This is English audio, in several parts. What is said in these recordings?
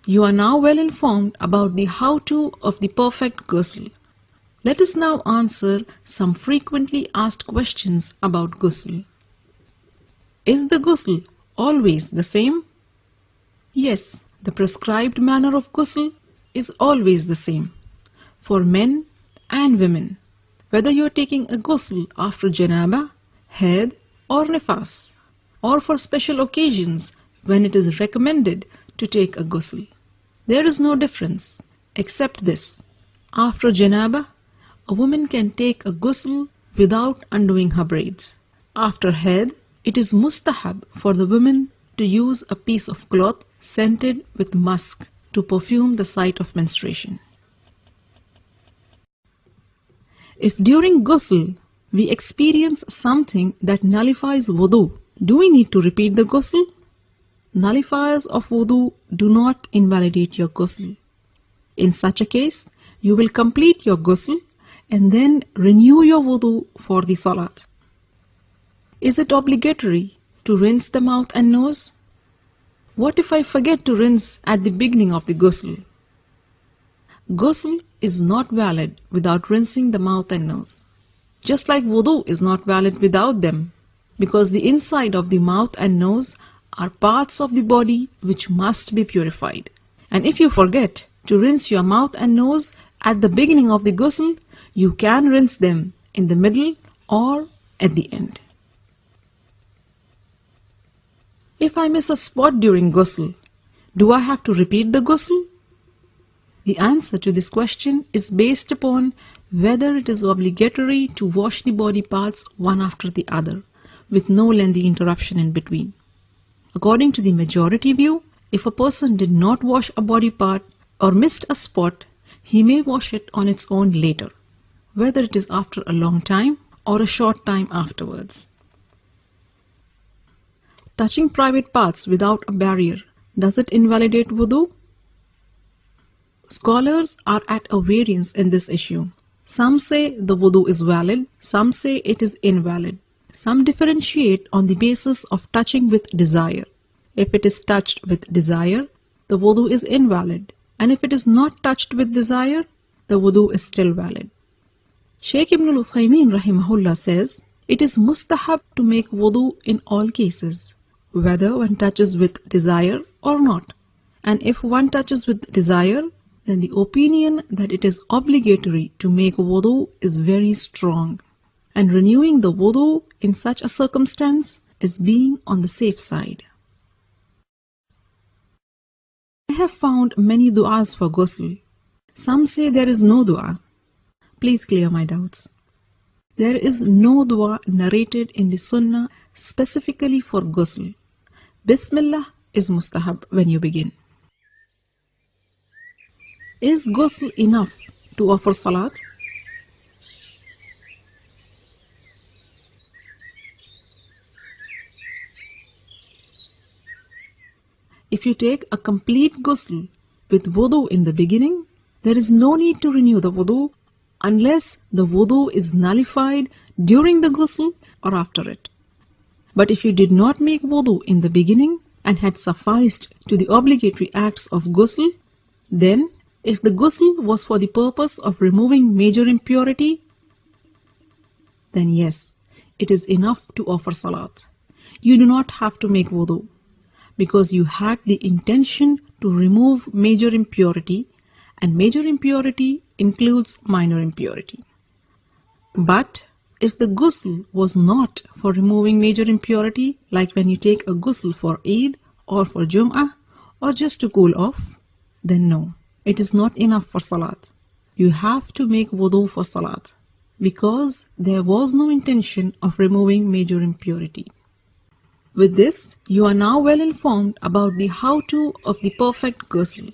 You are now well informed about the how-to of the perfect ghusl. Let us now answer some frequently asked questions about ghusl. Is the ghusl always the same? Yes, the prescribed manner of ghusl is always the same for men and women, whether you are taking a ghusl after janaba, haid or nifas, or for special occasions when it is recommended to take a ghusl. There is no difference except this: after janaba, a woman can take a ghusl without undoing her braids. After haid, it is mustahab for the woman to use a piece of cloth scented with musk to perfume the site of menstruation. If during ghusl we experience something that nullifies wudu, do we need to repeat the ghusl? Nullifiers of wudu do not invalidate your ghusl. In such a case, you will complete your ghusl and then renew your wudu for the salat. Is it obligatory to rinse the mouth and nose? What if I forget to rinse at the beginning of the ghusl? Ghusl is not valid without rinsing the mouth and nose, just like wudu is not valid without them, because the inside of the mouth and nose are parts of the body which must be purified. And if you forget to rinse your mouth and nose at the beginning of the ghusl, you can rinse them in the middle or at the end. If I miss a spot during ghusl, do I have to repeat the ghusl? The answer to this question is based upon whether it is obligatory to wash the body parts one after the other, with no lengthy interruption in between. According to the majority view, if a person did not wash a body part or missed a spot, he may wash it on its own later, whether it is after a long time or a short time afterwards. Touching private parts without a barrier, does it invalidate wudu? Scholars are at a variance in this issue. Some say the wudu is valid, some say it is invalid. Some differentiate on the basis of touching with desire. If it is touched with desire, the wudu is invalid, and if it is not touched with desire, the wudu is still valid. Shaykh Ibn al-Uthaymeen rahimahullah says, it is mustahab to make wudu in all cases, whether one touches with desire or not. And if one touches with desire, then the opinion that it is obligatory to make wudu is very strong, and renewing the wudu in such a circumstance is being on the safe side. I have found many du'as for ghusl. Some say there is no du'a. Please clear my doubts. There is no du'a narrated in the sunnah specifically for ghusl. Bismillah is mustahab when you begin. Is ghusl enough to offer salat? If you take a complete ghusl with wudu in the beginning, there is no need to renew the wudu unless the wudu is nullified during the ghusl or after it. But if you did not make wudu in the beginning and had sufficed to the obligatory acts of ghusl, then if the ghusl was for the purpose of removing major impurity, then yes, it is enough to offer salat. You do not have to make wudu, because you had the intention to remove major impurity, and major impurity includes minor impurity. But if the ghusl was not for removing major impurity, like when you take a ghusl for Eid or for Jum'ah or just to cool off, then no, it is not enough for salat. You have to make wudu for salat, because there was no intention of removing major impurity. With this, you are now well informed about the how-to of the perfect ghusl.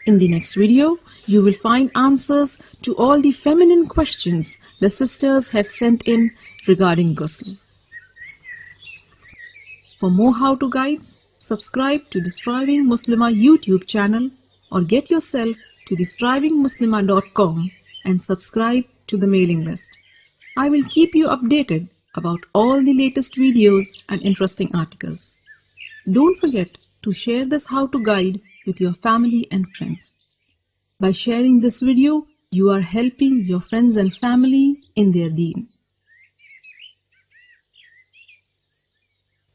In the next video, you will find answers to all the feminine questions the sisters have sent in regarding ghusl. For more how-to guides, subscribe to the Striving Muslimah YouTube channel or get yourself to thestrivingmuslimah.com and subscribe to the mailing list. I will keep you updated about all the latest videos and interesting articles. Don't forget to share this how-to guide with your family and friends. By sharing this video, you are helping your friends and family in their deen.